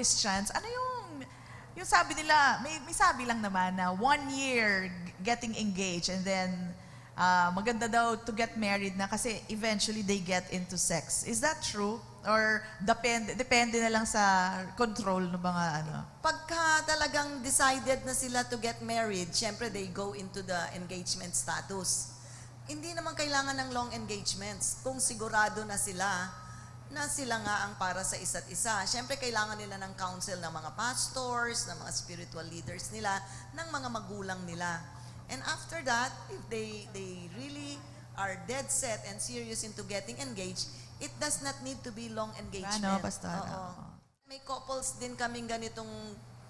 Christians, ano yung sabi nila, may sabi lang naman na 1 year getting engaged and then maganda daw to get married na kasi eventually they get into sex. Is that true? Or depende na lang sa control ng mga ano? Pagka talagang decided na sila to get married, syempre they go into the engagement status. Hindi naman kailangan ng long engagements kung sigurado na sila nga ang para sa isa't isa. Syempre kailangan nila ng counsel ng mga pastors, ng mga spiritual leaders nila, ng mga magulang nila. And after that, if they really are dead set and serious into getting engaged, it does not need to be long engagement. Ano, Pastor? Oo. May couples din kaming ganitong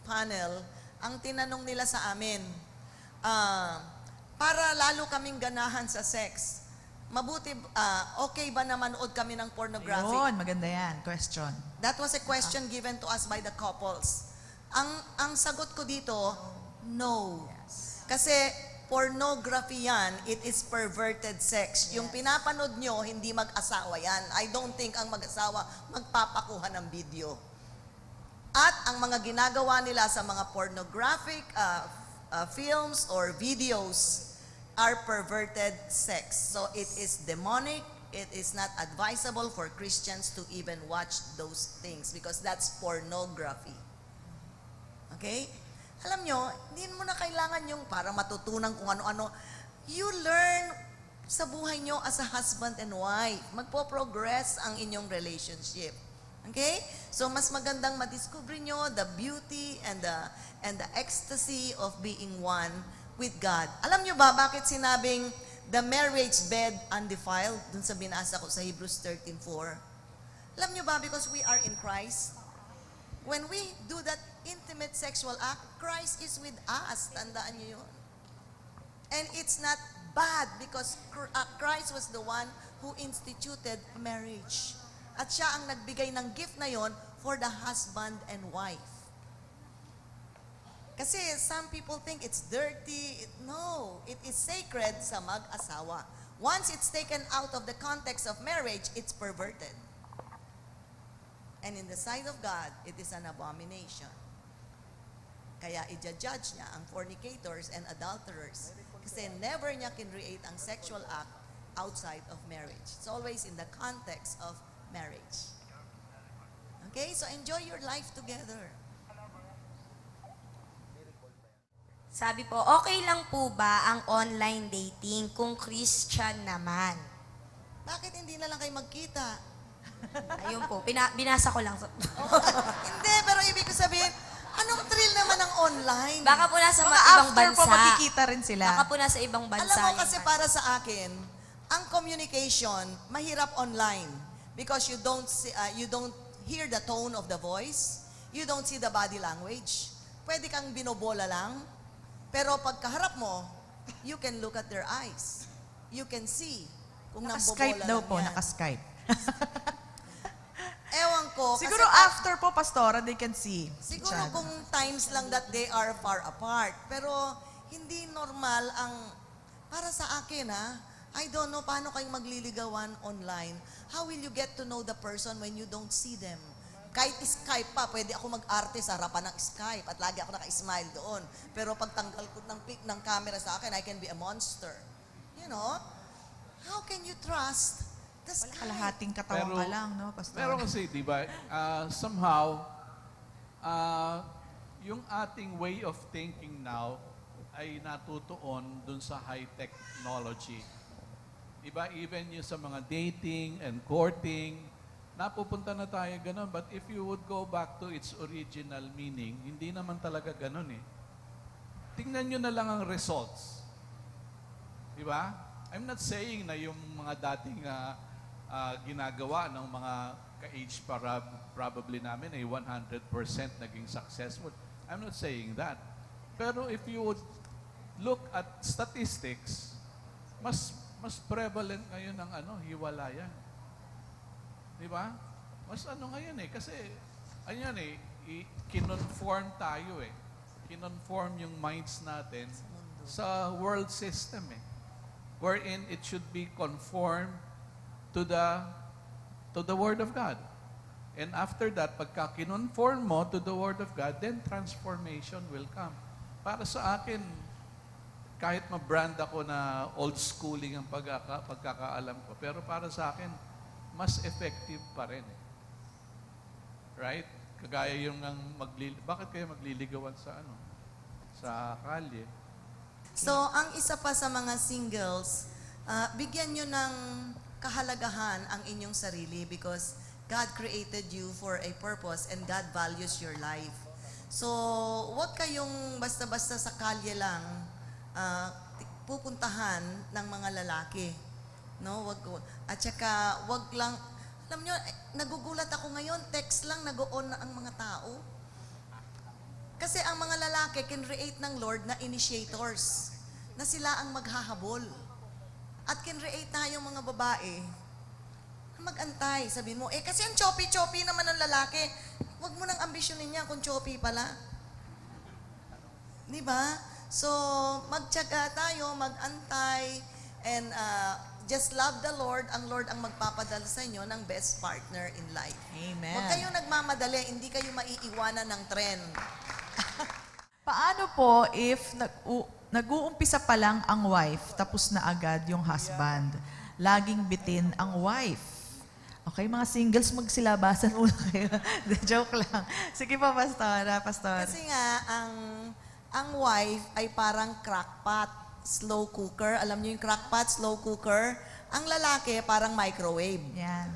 panel. Ang tinanong nila sa amin, para lalo kaming ganahan sa sex, mabuti, okay ba na manood kami ng pornographic? Yun, maganda yan. Question. That was a question given to us by the couples. Ang sagot ko dito, no. Yes. Kasi pornography yan, it is perverted sex. Yung pinapanood nyo, hindi mag-asawa yan. I don't think ang mag-asawa magpapakuha ng video. At ang mga ginagawa nila sa mga pornographic films or videos are perverted sex. So it is demonic. It is not advisable for Christians to even watch those things because that's pornography. Okay? Alam nyo, hindi mo na kailangan yung para matutunan kung ano-ano. You learn sa buhay nyo as a husband and wife. Magpo-progress ang inyong relationship. Okay? So, mas magandang madiscover nyo the beauty and the ecstasy of being one with God. Alam nyo ba bakit sinabing the marriage bed undefiled? Dun sa binasa ko sa Hebrews 13:4. Alam nyo ba because we are in Christ? When we do that intimate sexual act, Christ is with us. Tandaan niyo yun. And it's not bad because Christ was the one who instituted marriage. At siya ang nagbigay ng gift na yon for the husband and wife. Kasi some people think it's dirty. No, it is sacred sa mag-asawa. Once it's taken out of the context of marriage, it's perverted. And in the sight of God, it is an abomination. Kaya i-judge niya ang fornicators and adulterers. Kasi never niya can-create ang sexual act outside of marriage. It's always in the context of marriage. Okay? So enjoy your life together. Sabi po, okay lang po ba ang online dating kung Christian naman? Bakit hindi na lang kayo magkita? Ayun po, binasa ko lang. Hindi, pero ibig ko sabihin, anong thrill naman ng online? Baka po nasa Baka ibang after bansa. po magkikita rin sila. Baka po nasa ibang bansa. Alam mo yun. kasi para sa akin, ang communication mahirap online because you don't hear the tone of the voice, you don't see the body language. Pwede kang binobola lang, pero pagkaharap mo, you can look at their eyes. You can see kung Naka-Skype nambobola daw lang po, yan. naka-Skype. Ewan ko. Siguro kasi after po, Pastora, they can see. siguro each other. kung times lang that they are far apart. Pero hindi normal ang, para sa akin I don't know paano kayong magliligawan online. How will you get to know the person when you don't see them? Kahit Skype pa, pwede ako mag-arte sa harapan ng Skype at lagi ako naka-smile doon. Pero pag tanggal ko ng camera sa akin, I can be a monster. You know? How can you trust the Skype? Kalahating katawan ka lang, no, Pastor? Pero kasi, di ba, somehow, yung ating way of thinking now ay natutuon dun sa high technology. Di ba, even yung sa mga dating and courting, napupunta na tayo ganun. But if you would go back to its original meaning, hindi naman talaga ganun eh. Tingnan nyo na lang ang results. Di ba? I'm not saying na yung mga dating ginagawa ng mga ka-age probably namin ay 100% naging successful. I'm not saying that. Pero if you would look at statistics, mas prevalent ngayon ang hiwalayan. Di ba? Mas ngayon eh. Kasi, kinonform tayo eh. Kinonform yung minds natin sa world system eh. Wherein it should be conformed to the Word of God. And after that, pagka kinonform mo to the Word of God, then transformation will come. Para sa akin, kahit ma-brand ako na old schooling ang pagkakaalam ko, pero para sa akin, mas effective pa rin. Right? Kagaya yung bakit kayo magliligawan sa kalye? So, ang isa pa sa mga singles, bigyan nyo ng kahalagahan ang inyong sarili because God created you for a purpose and God values your life. So, huwag kayong basta-basta sa kalye lang pupuntahan ng mga lalaki. No, at saka wag lang, alam nyo, nagugulat ako ngayon, text lang nag-on na ang mga tao. Kasi ang mga lalaki kinreate ng Lord na initiators, na sila ang maghahabol. At kinreate tayong mga babae na mag-antay. Sabihin mo, kasi ang choppy-choppy naman ng lalaki, wag mo nang ambisyonin niya kung choppy pala. Di ba? So, magtiyaga tayo, mag-antay, and just love the Lord. Ang Lord ang magpapadala sa inyo ng best partner in life. Amen. Huwag kayong nagmamadali, hindi kayo maiiwanan ng trend. Paano po if nag-uumpisa pa lang ang wife, tapos na agad yung husband? Laging bitin ang wife. Okay, mga singles, magsilabasan muna kayo. Joke lang. Sige pa, Pastor. Kasi nga, ang wife ay parang crackpot, slow cooker. Alam niyo yung crackpot, slow cooker? Ang lalaki parang microwave. Yan.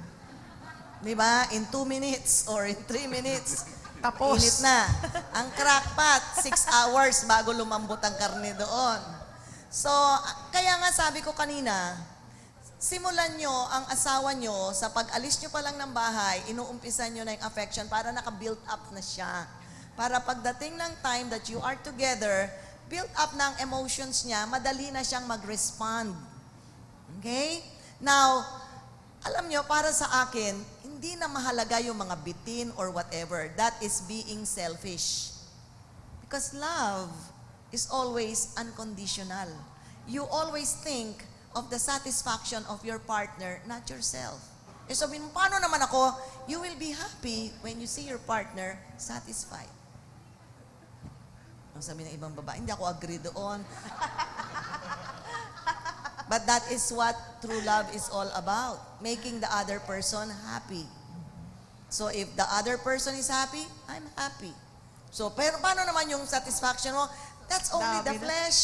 Di ba? In 2 minutes or in 3 minutes, Tapos. init na. Ang crackpot, 6 hours bago lumambot ang karne doon. So, kaya nga sabi ko kanina, simulan nyo ang asawa nyo sa pag-alis nyo pa lang ng bahay, inuumpisan nyo na yung affection para naka-build up na siya. Para pagdating ng time that you are together, build up na ang emotions niya, madali na siyang mag-respond. Okay? Now, alam nyo, para sa akin, hindi na mahalaga yung mga bitin or whatever. That is being selfish. Because love is always unconditional. You always think of the satisfaction of your partner, not yourself. Eh sabihin mo, paano naman ako? You will be happy when you see your partner satisfied. Ang sabi ng ibang babae, hindi ako agree doon. But that is what true love is all about. Making the other person happy. So if the other person is happy, I'm happy. So pero paano naman yung satisfaction mo? That's only the flesh.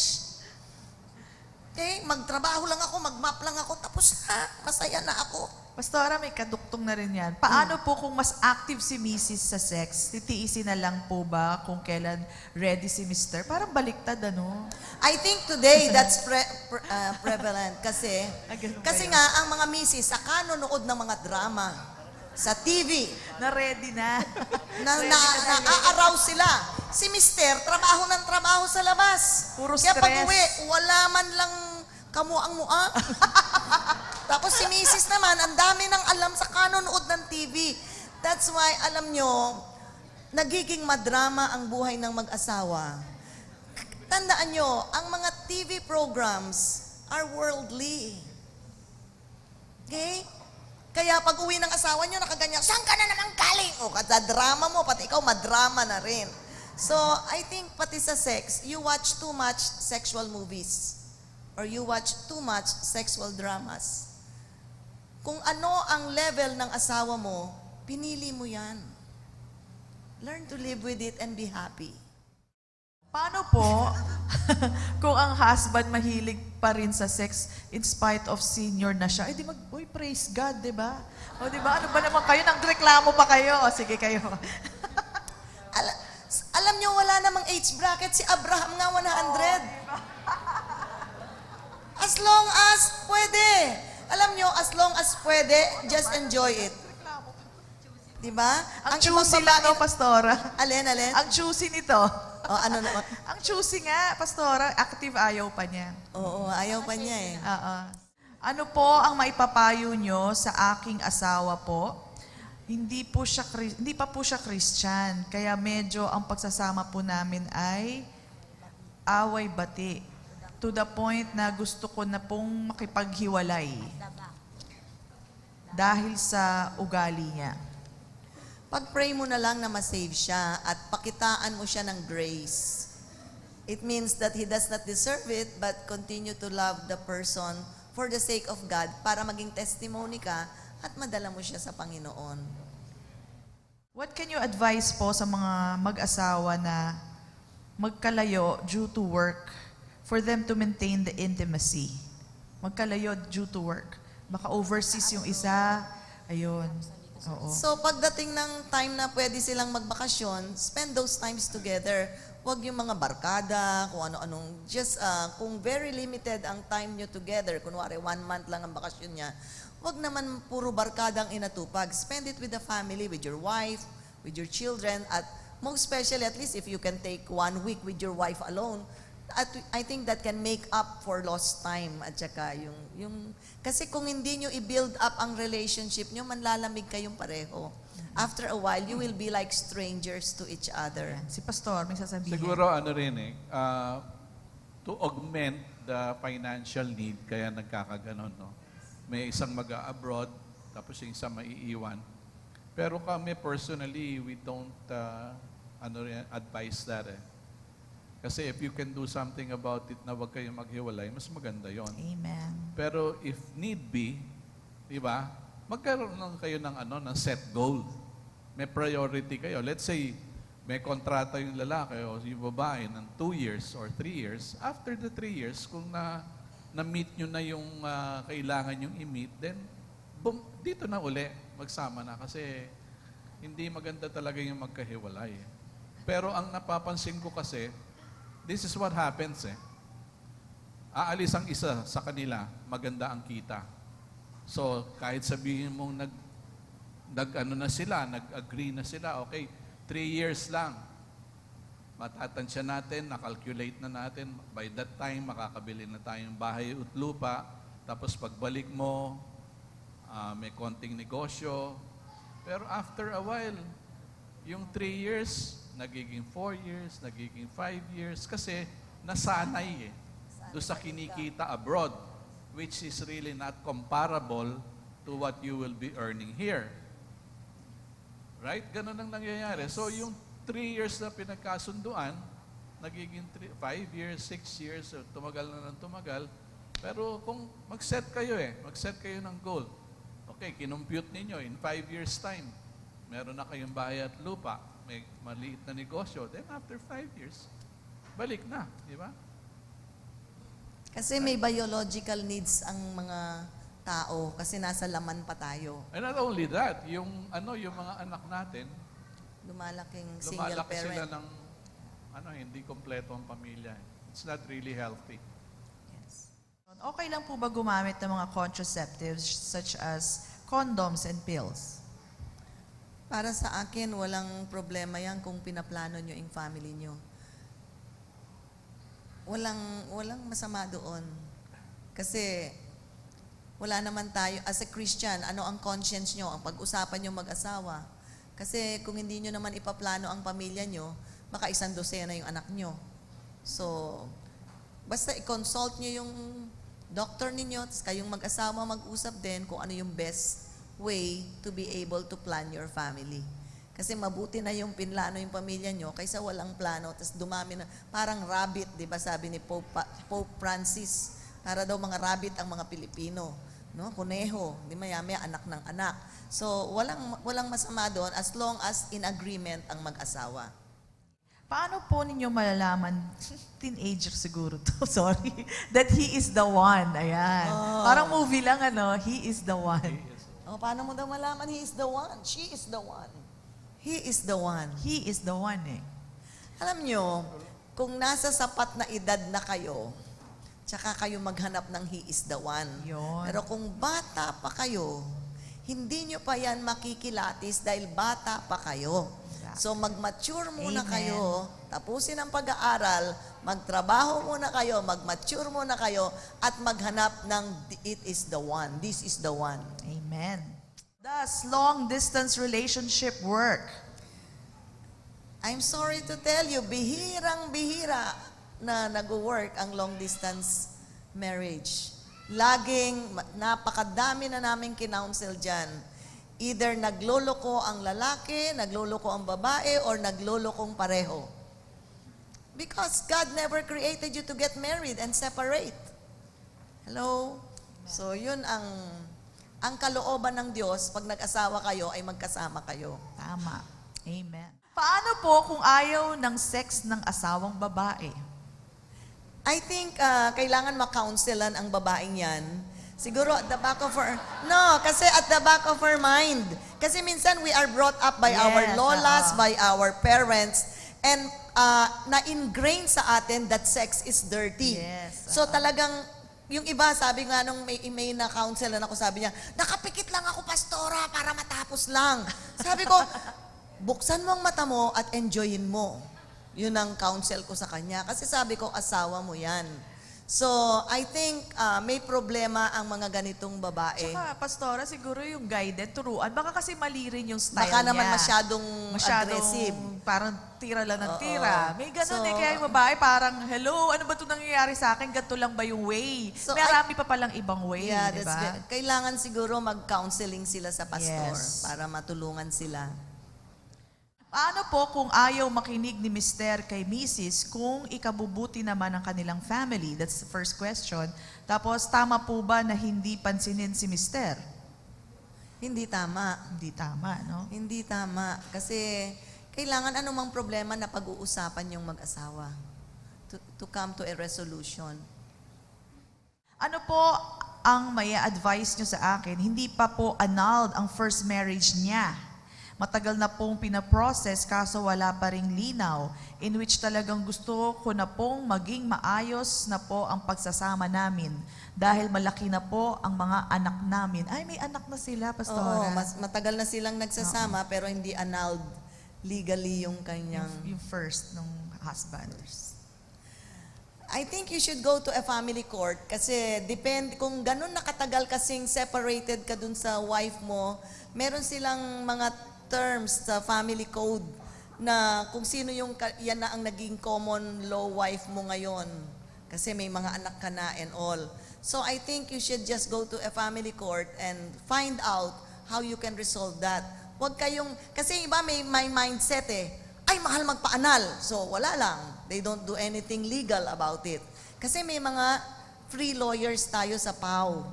Okay, magtrabaho lang ako, magmap lang ako, tapos na, masaya na ako. Pastora, may kaduktong na rin yan. Paano po kung mas active si Mrs. sa sex? Titiisin na lang po ba kung kailan ready si Mr.? Parang baliktad, ano? I think today that's prevalent kasi ganun ba kasi yun? nga ang mga misis saka nanonood ng mga drama sa TV. Na ready na. Na-arouse sila. Si Mister, trabaho ng trabaho sa labas. Puro Kaya stress. pag-uwi, wala man lang kamuang-mua. Tapos si Mrs. naman, ang dami ng alam sa kanonood ng TV. That's why, alam nyo, nagiging madrama ang buhay ng mag-asawa. Tandaan nyo, ang mga TV programs are worldly. Okay? Kaya pag uwi ng asawa nyo, nakaganyan, saan ka na naman galing? O, kada drama mo, pati ikaw, madrama na rin. So, I think pati sa sex, you watch too much sexual movies. Or you watch too much sexual dramas. Kung ano ang level ng asawa mo, pinili mo yan. Learn to live with it and be happy. Paano po kung ang husband mahilig pa rin sa sex in spite of senior na siya? Eh di uy, praise God, di ba? O di ba, ano ba naman kayo? Nagreklamo pa kayo. O sige kayo. Alam nyo, wala namang age bracket. Si Abraham nga 100. As long as pwede. Alam nyo, as long as pwede, just enjoy it. Di ba? Ang choosy lang, no, Pastora? Alin? Ang choosy nito. O, ano naman? Ang choosy nga, Pastora, active ayaw pa niya. Oo, ayaw pa niya eh. Oo. Ano po ang maipapayo nyo sa aking asawa po? Hindi pa po siya Christian, kaya medyo ang pagsasama po namin ay away-bati. To the point na gusto ko na pong makipaghiwalay dahil sa ugali niya. pag-pray mo na lang na masave siya at pakitaan mo siya ng grace. It means that he does not deserve it but continue to love the person for the sake of God para maging testimony ka at madala mo siya sa Panginoon. What can you advise po sa mga mag-asawa na magkalayo due to work for them to maintain the intimacy? Magkalayo due to work. Baka overseas yung isa, ayun. Oo. So pagdating ng time na pwede silang magbakasyon, spend those times together. Huwag yung mga barkada, kung ano-anong, just kung very limited ang time nyo together, kunwari 1 month lang ang bakasyon niya, huwag naman puro barkada ang inatupag. Spend it with the family, with your wife, with your children, at most especially, at least if you can take 1 week with your wife alone, I think that can make up for lost time. At saka kasi kung hindi nyo i-build up ang relationship nyo, manlalamig kayong pareho. After a while, you will be like strangers to each other. Si Pastor, may sasabihin. Siguro to augment the financial need, kaya nagkakaganon, no? May isang mag-abroad, tapos yung isang maiiwan. Pero kami personally, we don't advise that eh. Kasi if you can do something about it na wag kayong maghiwalay, mas maganda yon. Amen. Pero if need be, di ba, magkaroon lang kayo ng set goal. May priority kayo. Let's say, may kontrata yung lalaki o yung babae ng 2 years or 3 years. After the 3 years, kung na-meet nyo na yung kailangan yung i-meet, then dito na uli, magsama na. Kasi hindi maganda talaga yung magkahiwalay. Pero ang napapansin ko kasi, this is what happens eh. Aalis ang isa sa kanila, maganda ang kita. So, kahit sabihin mong nag-agree na sila, okay, 3 years lang. Matatansya natin, nakalculate na natin, by that time, makakabili na tayong bahay at lupa. Tapos pagbalik mo, may konting negosyo. Pero after a while, yung 3 years, nagiging 4 years, nagiging 5 years, kasi nasanay eh, doon sa kinikita abroad, which is really not comparable to what you will be earning here. Right? Ganun ang nangyayari. So yung 3 years na pinagkasunduan, nagiging 5 years, 6 years, so tumagal na ng tumagal. Pero kung mag-set kayo ng goal. Okay, kinumpute ninyo, in 5 years time, meron na kayong bahay at lupa, may maliit na negosyo, then after 5 years, balik na, di ba? Kasi may biological needs ang mga tao kasi nasa laman pa tayo. And not only that, yung mga anak natin, Lumalaking single lumalaki parent. sila ng hindi kompleto ang pamilya. It's not really healthy. Yes. Okay lang po ba gumamit ng mga contraceptives such as condoms and pills? Para sa akin, walang problema yan kung pinaplano nyo yung family nyo. Walang masama doon. Kasi wala naman tayo, as a Christian, ano ang conscience nyo, ang pag-usapan nyo mag-asawa. Kasi kung hindi nyo naman ipaplano ang pamilya nyo, baka 1 dosena yung anak nyo. So, basta i-consult nyo yung doctor ninyo, tapos kayong mag-asawa mag-usap din kung ano yung best way to be able to plan your family. Kasi mabuti na yung pinlano yung pamilya nyo kaysa walang plano, tapos dumami na, parang rabbit, di ba sabi ni Pope Francis, para daw mga rabbit ang mga Pilipino, no? Kuneho, di maya-maya anak ng anak. So, walang masama doon as long as in agreement ang mag-asawa. Paano po ninyo malalaman, teenager siguro to, sorry, that he is the one? Ayan. Parang movie lang, he is the one. Oh, paano mo daw malaman he is the one? She is the one. He is the one. He is the one eh. Alam nyo, kung nasa sapat na edad na kayo, tsaka kayo maghanap ng he is the one. Yun. Pero kung bata pa kayo, hindi nyo pa yan makikilatis dahil bata pa kayo. Exactly. So mag-mature muna Amen. kayo, tapusin ang pag-aaral, magtrabaho muna kayo, mag-mature muna kayo, at maghanap ng it is the one. This is the one. Amen. Does long-distance relationship work? I'm sorry to tell you, bihirang-bihira na nag-work ang long-distance marriage. Napakadami na namin kinounsel dyan. Either nagloloko ang lalaki, nagloloko ang babae, or naglolokong pareho. Because God never created you to get married and separate. Hello? So yun ang kalooban ng Diyos, pag nag-asawa kayo, ay magkasama kayo. Tama. Amen. Paano po kung ayaw ng sex ng asawang babae? I think kailangan ma-counselan ang babaeng yan. Siguro at the back of her, no, kasi at the back of her mind. Kasi minsan we are brought up by our Yes, lolas, oo. by our parents, and na-ingrain sa atin that sex is dirty. Yes, So talagang, yung iba, sabi nga nung may na-counselan ako, sabi niya, nakapikit lang ako, pastora, para matapos lang. Sabi ko, buksan mo ang mata mo at enjoyin mo. Yun ang counsel ko sa kanya. Kasi sabi ko, asawa mo yan. So, I think may problema ang mga ganitong babae. Tsaka, pastora, siguro yung guided, turuan. Baka kasi mali rin yung style Baka niya. naman masyadong aggressive. Parang tira lang ng tira. May ganun So, kaya yung babae parang, hello, ano ba ito nangyayari sa akin? Ganito lang ba yung way? So, Marami pa palang ibang way, Yeah, di that's ba? kailangan siguro mag-counseling sila sa pastor Yes. para matulungan sila. Paano po kung ayaw makinig ni Mr. kay Mrs. kung ikabubuti naman ang kanilang family? That's the first question. Tapos, tama po ba na hindi pansinin si Mr.? Hindi tama. Hindi tama, no? Hindi tama. Kasi kailangan anumang problema na pag-uusapan yung mag-asawa to come to a resolution. Ano po ang may advice nyo sa akin? Hindi pa po annulled ang first marriage niya. Matagal na pong pinaprocess kaso wala pa ring linaw, in which talagang gusto ko na pong maging maayos na po ang pagsasama namin dahil malaki na po ang mga anak namin. Ay, may anak na sila, Pastora. Oo, matagal na silang nagsasama pero hindi annulled legally yung kanyang... Yung first nung husband. I think you should go to a family court kasi depend kung ganun nakatagal kasing separated ka dun sa wife mo, meron silang mga terms sa family code na kung sino yung yan na ang naging common law wife mo ngayon kasi may mga anak ka na and all. So I think you should just go to a family court and find out how you can resolve that. Huwag kayong, kasi iba may mindset ay mahal magpa-anal. So wala lang. They don't do anything legal about it. Kasi may mga free lawyers tayo sa PAW.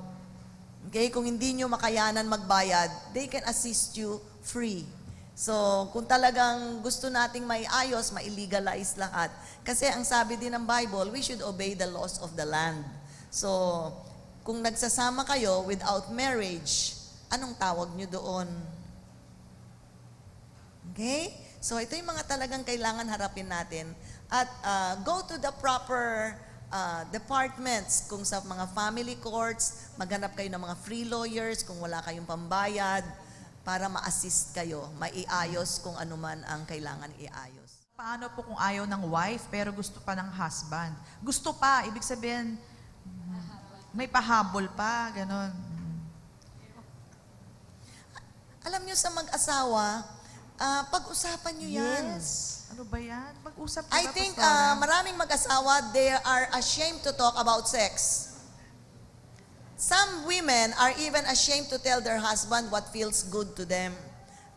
Okay? Kung hindi nyo makayanan magbayad, they can assist you free. So, kung talagang gusto nating maiayos, ma-illegalize lahat. Kasi ang sabi din ng Bible, we should obey the laws of the land. So, kung nagsasama kayo without marriage, anong tawag nyo doon? Okay? So, ito yung mga talagang kailangan harapin natin. At go to the proper departments. Kung sa mga family courts, maghanap kayo ng mga free lawyers kung wala kayong pambayad para ma-assist kayo, maiayos kung ano man ang kailangan iayos. Paano po kung ayaw ng wife pero gusto pa ng husband? Gusto pa, ibig sabihin, may pahabol pa, ganon. Alam nyo sa mag-asawa, pag-usapan nyo yan. Yes. Ano ba yan? Mag-usap I ba, think Pastora? maraming mag-asawa, they are ashamed to talk about sex. Some women are even ashamed to tell their husband what feels good to them.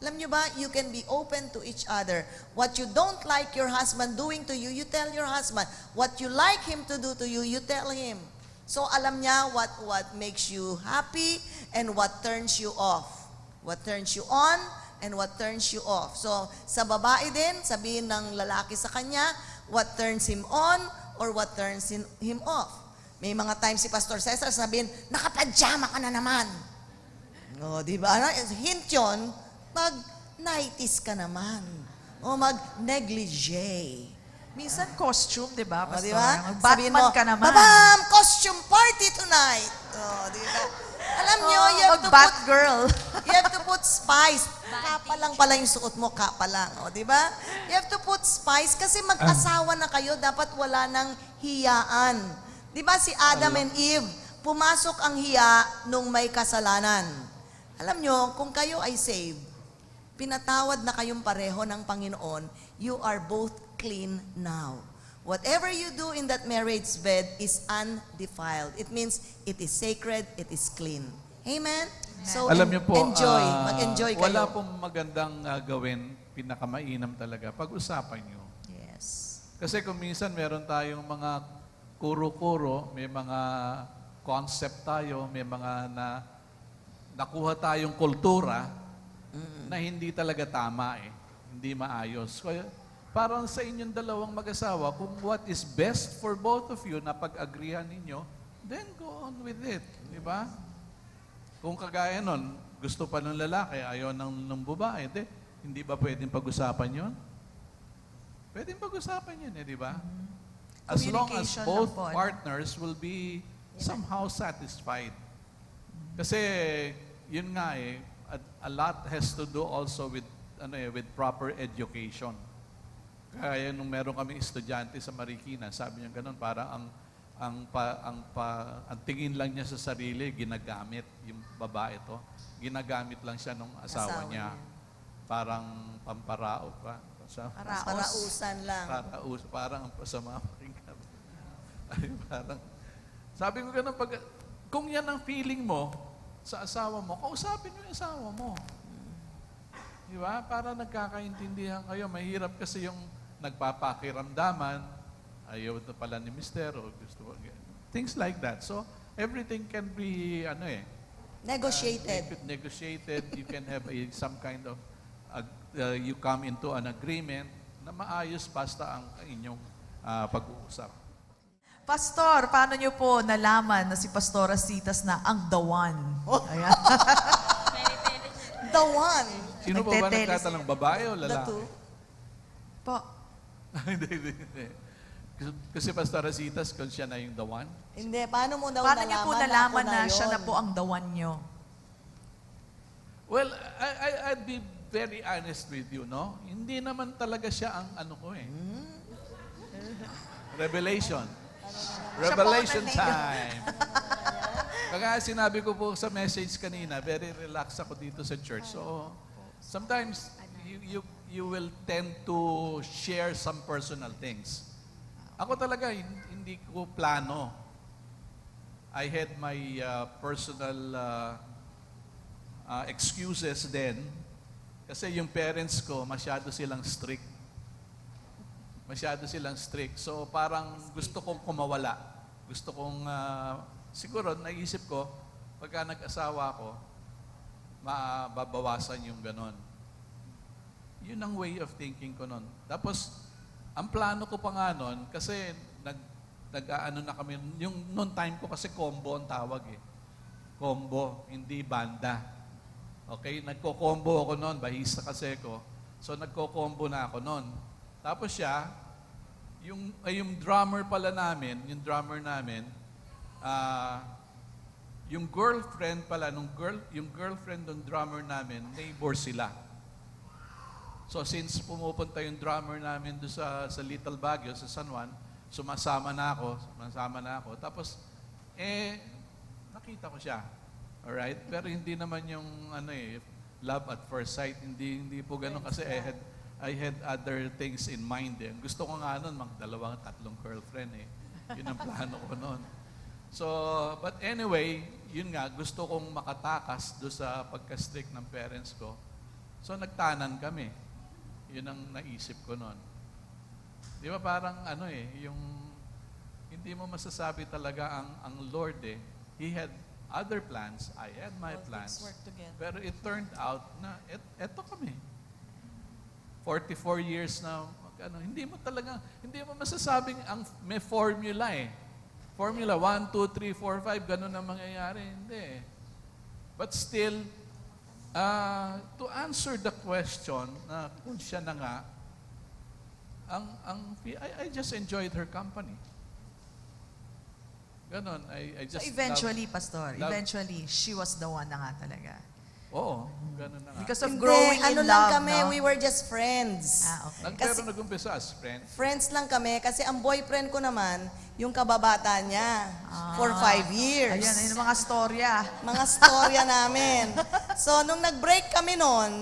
Alam nyo ba, you can be open to each other. What you don't like your husband doing to you, you tell your husband. What you like him to do to you, you tell him. So alam niya what makes you happy and what turns you off. What turns you on and what turns you off. So sa babae din, sabihin ng lalaki sa kanya, what turns him on or what turns him off. May mga times si Pastor Cesar sabihin, nakapajama ka na naman. O, di ba? Hint yun, mag-nighties ka naman. O mag-negligee. Minsan costume, di ba, O, Pastora? di ba? Sabihin Mag-Batman ka naman. Babam! Costume party tonight! O, di ba? Alam nyo, you have to put Mag-Batgirl. You have to put spice. Kapa lang pala yung suot mo, kapa lang. O, di ba? You have to put spice kasi mag-asawa na kayo, dapat wala ng hiyaan. Di ba si Adam and Eve, pumasok ang hiya nung may kasalanan. Alam nyo, kung kayo ay saved, pinatawad na kayong pareho ng Panginoon, you are both clean now. Whatever you do in that marriage bed is undefiled. It means it is sacred, it is clean. Amen? So, Alam niyo po, mag-enjoy kayo. wala pong magandang gawin, pinakamainam talaga, pag-usapan niyo. Yes. Kasi kung minsan meron tayong mga kuro-kuro, may mga concept tayo, may mga nakuha tayong kultura na hindi talaga tama hindi maayos. Kaya parang sa inyong dalawang mag-asawa, kung what is best for both of you na pag-agrihan ninyo, then go on with it. Di ba? Kung kagaya nun, gusto pa ng lalaki, ayaw ng babae, hindi ba pwedeng pag-usapan yun? Pwedeng pag-usapan yun di ba? As long as Communication both lang po, ano? partners will be somehow satisfied. Kasi, yun nga a lot has to do also with with proper education. Kaya nung meron kaming estudyante sa Marikina, sabi niya ganun, parang ang tingin lang niya sa sarili, ginagamit yung babae to. Ginagamit lang siya nung asawa niya. Parang pamparao pa. Parausan lang. Parang ang pasama pakinggan. Ay, parang, sabi ko ganun, kung yan ang feeling mo sa asawa mo, kausapin mo yung asawa mo. Di ba? Para nagkakaintindihan kayo. Mahirap kasi yung nagpapakiramdaman, ayaw na pala ni mister, o gusto mo, things like that. So, everything can be, Negotiated. negotiated. You can have some kind of, you come into an agreement na maayos basta ang inyong pag-uusap. Pastor, paano niyo po nalaman na si Pastora Citas na ang the one? Ayan. The one. Sino po ba Nagteteles. nagtatanong, babae o The lalaki? two. Po. Hindi. Kasi Pastor Citas, kung siya na yung the one. Hindi, paano mo daw Paano nalaman niyo po ako nalaman na siya yun? na po ang the one niyo? Well, I'd be very honest with you, no? Hindi naman talaga siya ang ano ko Revelation. Revelation time. Kaya sinabi ko po sa message kanina, very relaxed ako dito sa church. So, sometimes you will tend to share some personal things. Ako talaga, hindi ko plano. I had my personal excuses then. Kasi yung parents ko, masyado silang strict. So parang gusto kong kumawala. Gusto kong, siguro naisip ko, pagka nag-asawa ko, mababawasan yung ganon. Yun ang way of thinking ko nun. Tapos, ang plano ko pa nga nun, kasi nag-ano na kami, yung noon time ko kasi combo ang tawag Combo, hindi banda. Okay, nagko-combo ako noon, bahista kasi ko. So nagko-combo na ako noon. Tapos siya, yung drummer pala namin, yung girlfriend pala, yung girlfriend ng drummer namin, neighbor sila. So since pumupunta yung drummer namin doon sa Little Baguio, sa San Juan, sumasama na ako. Tapos, nakita ko siya. Alright? Pero hindi naman yung, love at first sight. Hindi po ganun kasi I had other things in mind. Gusto ko nga nun, mag-2, 3 girlfriend Yun ang plano ko nun. So, but anyway, yun nga, gusto kong makatakas doon sa pagka-strict ng parents ko. So, nagtanan kami. Yun ang naisip ko nun. Di ba parang yung hindi mo masasabi talaga ang Lord He had other plans, I had my plans. Pero it turned out na eto kami. 44 years na hindi mo masasabing may formula Formula 1, 2, 3, 4, 5, ganun ang mangyayari. Hindi. But still, to answer the question na kung siya na nga, I just enjoyed her company. Ganon. I So just eventually, Pastor, she was the one na nga talaga. Oo, ganon na nga. Because of Hindi, growing ano in lang love, kami, no? we were just friends. Okay. Pero nag-umpisa as friend. Friends lang kami kasi ang boyfriend ko naman, yung kababata niya for 5 years. Ayan, yung mga storya. Mga storya namin. So, nung nag-break kami noon,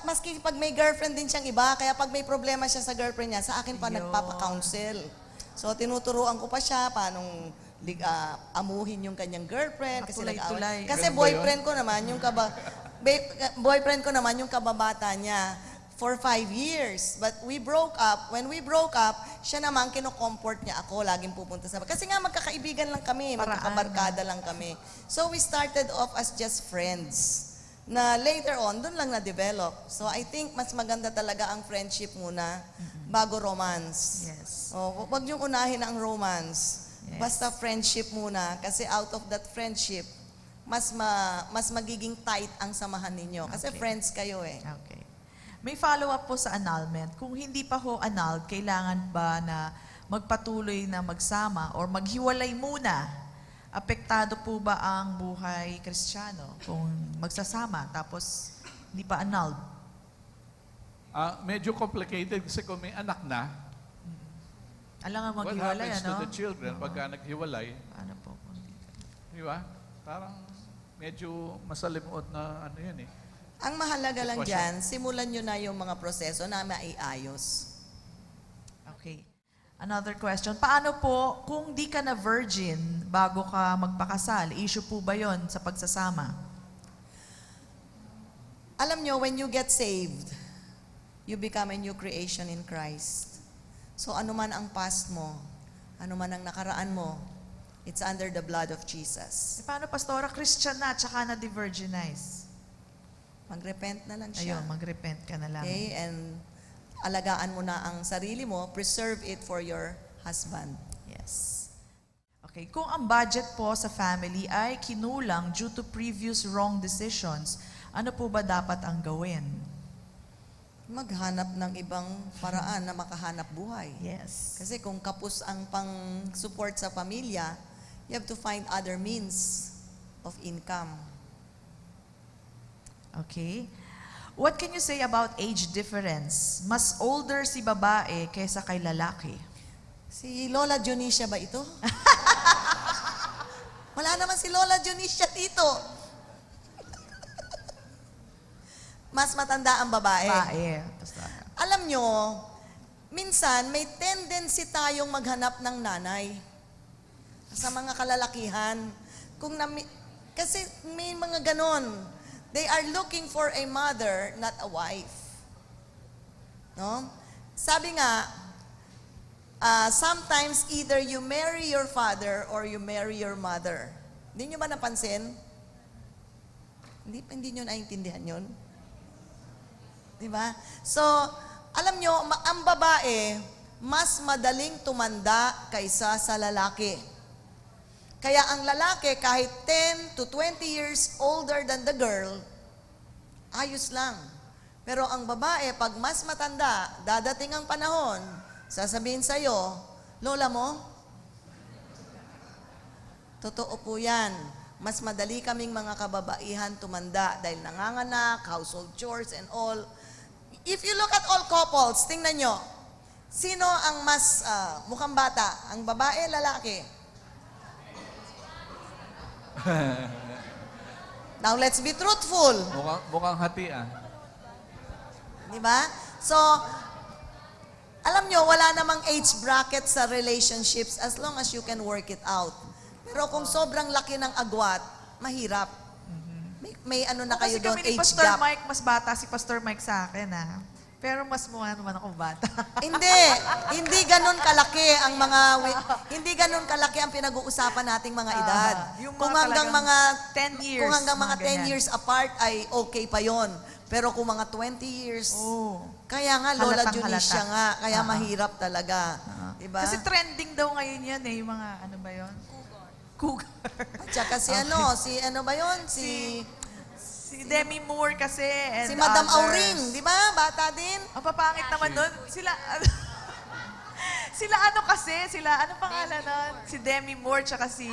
maski pag may girlfriend din siyang iba, kaya pag may problema siya sa girlfriend niya, sa akin pa Ayun. nagpapa-counsel. So, tinuturuan ko pa siya paanong amuhin yung kanyang girlfriend kasi Matulay-tulay. kasi Ganun ba boyfriend ko naman yung boyfriend ko naman yung kababata niya for 5 years. But we broke up. When we broke up, siya naman kino-comfort niya ako, laging pupunta sa kasi nga magkakaibigan lang kami, Paraan. magkakabarkada lang kami. So we started off as just friends. Na later on, doon lang na-develop. So I think mas maganda talaga ang friendship muna bago romance. Yes. O, wag niyong unahin ang romance. Yes. Basta friendship muna. Kasi out of that friendship, mas magiging tight ang samahan ninyo. Kasi Okay. friends kayo eh. Okay. May follow-up po sa annulment. Kung hindi pa ho annulled, kailangan ba na magpatuloy na magsama or maghiwalay muna? Apektado po ba ang buhay Kristiyano kung magsasama tapos hindi pa annulled? Medyo complicated kasi kung may anak na, Alangan what maghiwalay, happens ano? to the children pagka naghiwalay, Paano po? kung hindi? di ba? Parang medyo masalimuot na ano yan eh. Ang mahalaga lang Sitwasyon. dyan, simulan nyo na yung mga proseso na maiayos. Okay. Another question. Paano po kung di ka na virgin bago ka magpakasal? Issue po ba yon sa pagsasama? Alam nyo, when you get saved, you become a new creation in Christ. So ano man ang past mo, ano man ang nakaraan mo, it's under the blood of Jesus. Paano, Pastora? Christian na, tsaka na di-virginize. Mag-repent na lang siya. Ayun, mag-repent ka na lang. Okay? And alagaan mo na ang sarili mo, preserve it for your husband. Yes. Okay, kung ang budget po sa family ay kinulang due to previous wrong decisions, ano po ba dapat ang gawin? Maghanap ng ibang paraan na makahanap buhay. Yes. Kasi kung kapos ang pang-support sa pamilya, you have to find other means of income. Okay. What can you say about age difference? Mas older si babae kaysa kay lalaki. Si Lola Dionisia ba ito? Wala naman si Lola Dionisia dito. Mas matanda ang babae. Babae. Pastora. Alam nyo, minsan may tendency tayong maghanap ng nanay sa mga kalalakihan. Kasi may mga ganon. They are looking for a mother, not a wife. No? Sabi nga, sometimes either you marry your father or you marry your mother. Hindi nyo ba napansin? Hindi nyo naiintindihan yun? Diba? So, alam nyo, ang babae, mas madaling tumanda kaysa sa lalaki. Kaya ang lalaki, kahit 10 to 20 years older than the girl, ayos lang. Pero ang babae, pag mas matanda, dadating ang panahon, sasabihin sa'yo, lola mo, totoo po yan. Mas madali kaming mga kababaihan tumanda dahil nanganganak, household chores and all. If you look at all couples, tingnan nyo, sino ang mas mukhang bata? Ang babae, lalaki? Now, let's be truthful. Mukhang hatian. Di ba? So, alam nyo, wala namang age bracket sa relationships as long as you can work it out. Pero kung sobrang laki ng agwat, mahirap. May ano na kayo Kasi doon, kami ni age Pastor gap. Mike, mas bata si Pastor Mike sa akin, ha? Pero mas mukha naman ako bata. Hindi ganun kalaki ang hindi ganun kalaki ang pinag-uusapan nating mga edad. Yung mga Kung hanggang talagang mga 10 years, kung hanggang mga mga 10 ganyan. years apart ay okay pa 'yon. Pero kung mga 20 years, Oo. kaya nga Lola Halatang Dionisia halata. nga, kaya Oo. mahirap talaga. Diba? Kasi trending daw ngayon yan eh, yung mga, ano ba yun? Cougar. At saka si ano ba 'yon? Si Demi Moore kasi. And Si Madam others. Auring, di ba? Bata din. Ang papangit naman nun. Sila ano pangalan nun? Si Demi Moore tsaka si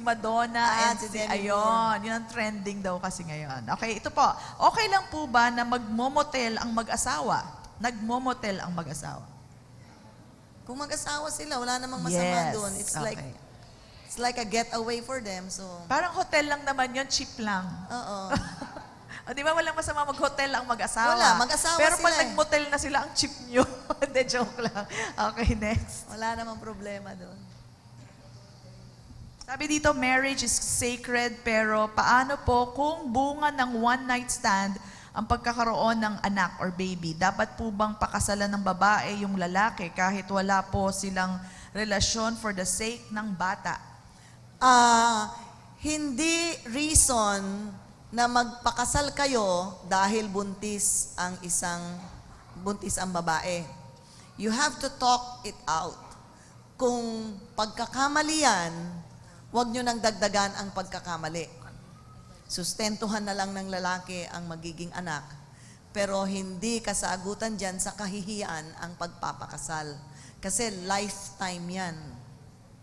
Madonna and Si si, Demi ayun, yun ang trending daw kasi ngayon. Okay, ito po. Okay lang po ba na magmomotel ang mag-asawa? Nagmomotel ang mag-asawa? Kung mag-asawa sila, wala namang masama Yes. doon. It's Okay. like a getaway for them. So, Parang hotel lang naman yun, cheap lang. oo. O, di ba walang masama mag-hotel ang mag-asawa? Wala, mag-asawa Pero pag sila eh. nag-motel na sila, ang cheap nyo. Hindi, joke lang. Okay, next. Wala namang problema doon. Sabi dito, marriage is sacred, pero paano po kung bunga ng one-night stand ang pagkakaroon ng anak or baby? Dapat po bang pakasalan ng babae yung lalaki kahit wala po silang relasyon for the sake ng bata? Hindi reason na magpakasal kayo dahil buntis ang babae. You have to talk it out. Kung pagkakamali yan, huwag nyo nang dagdagan ang pagkakamali. Sustentuhan na lang ng lalaki ang magiging anak. Pero hindi kasagutan dyan sa kahihiyan ang pagpapakasal. Kasi lifetime yan.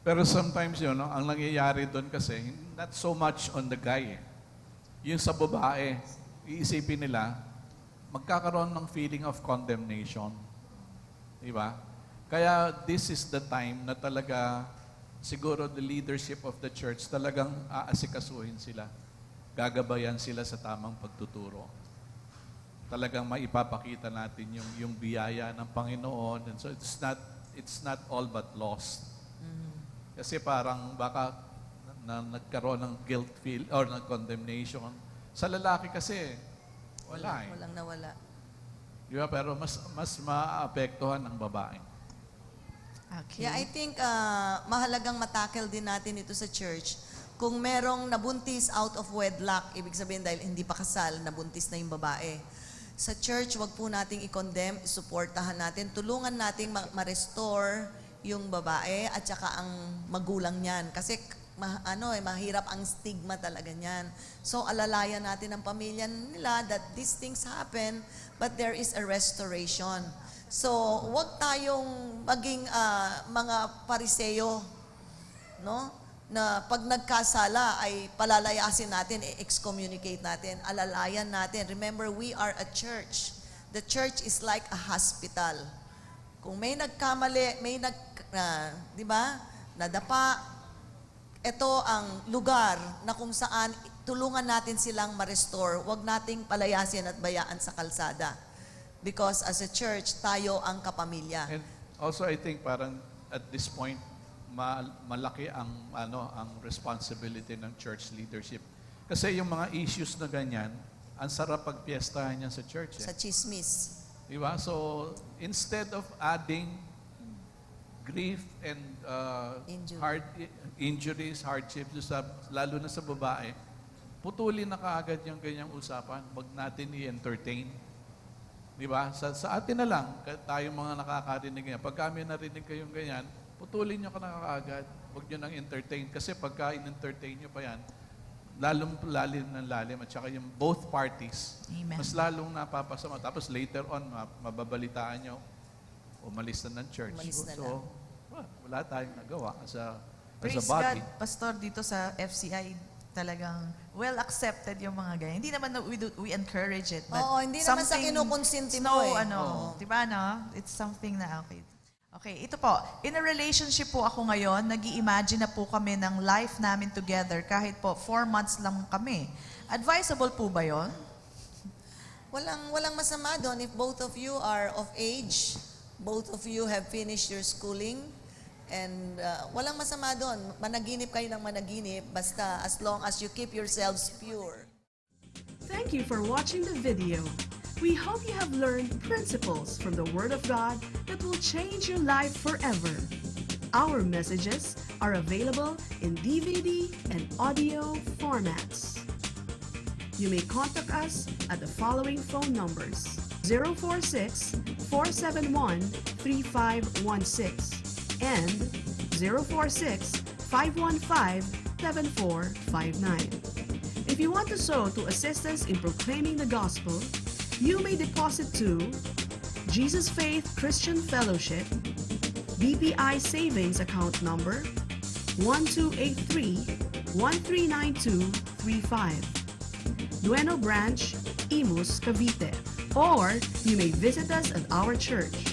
Pero sometimes yun, no, ang nangyayari doon kasi, not so much on the guy. Yung sa babae, iisipin nila, magkakaroon ng feeling of condemnation. Diba? Kaya this is the time na talaga siguro the leadership of the church talagang aasikasuhin sila. Gagabayan sila sa tamang pagtuturo. Talagang maipapakita natin yung biyaya ng Panginoon. And so it's not all but lost. Kasi parang baka nagkaroon ng guilt feel or ng condemnation. Sa lalaki kasi wala eh. Walang nawala. Di ba? Pero mas maapektuhan ang babae. Okay. Yeah, I think mahalagang matackle din natin ito sa church. Kung merong nabuntis out of wedlock, ibig sabihin dahil hindi pa kasal, nabuntis na yung babae. Sa church, wag po nating i-condemn, isuportahan natin, tulungan nating ma-restore yung babae at saka ang magulang niyan. Kasi mahirap ang stigma talaga niyan. So alalayan natin ang pamilya nila that these things happen, but there is a restoration. So, wag tayong maging mga pariseyo, no? Na pag nagkasala ay palalayasin natin, excommunicate natin, alalayan natin. Remember, we are a church. The church is like a hospital. Kung may nagkamali, di ba? Nadapa, ito ang lugar na kung saan tulungan natin silang ma-restore. Wag nating palayasin at bayaan sa kalsada. Because as a church, tayo ang kapamilya. And also I think parang at this point malaki ang responsibility ng church leadership. Kasi yung mga issues na ganyan, ang sarap pagpiestahan niya sa church. Sa chismis. Di ba? So instead of adding grief and injuries, hardships, lalo na sa babae, putulin na kaagad yung ganyang usapan. Wag natin i-entertain. Di ba? Sa atin na lang, tayong mga nakakarinig ganyan. Pag kami narinig kayong ganyan, putulin nyo ka na kaagad. Huwag nyo nang entertain. Kasi pagka in-entertain nyo pa yan, lalong lalim ng lalim. At saka yung both parties, Amen. mas lalong napapasama. Tapos later on, mababalitaan nyo, umalis na ng church. Umalis na So, wala tayong nagawa as a Praise body. God, Pastor, dito sa FCI, talagang well accepted yung mga ganyan. Hindi naman na we encourage it, but Oo, hindi naman sa something- kinukonsinti mo no, eh. ano, di ba, no? It's something na okay. Okay, ito po. In a relationship po ako ngayon, nag-i-imagine na po kami ng life namin together kahit po 4 months lang kami. Advisable po ba yon? Walang masama doon if both of you are of age, both of you have finished your schooling, and walang masama doon. Managinip kayo ng managinip, basta as long as you keep yourselves pure. Thank you for watching the video. We hope you have learned principles from the Word of God that will change your life forever. Our messages are available in DVD and audio formats. You may contact us at the following phone numbers: 046-471-3516 and 046-515-7459. If you want to sow to assist us in proclaiming the gospel, you may deposit to Jesus Faith Christian Fellowship, BPI Savings Account Number 1283-139235, Dueno Branch, Imus, Cavite. Or you may visit us at our church,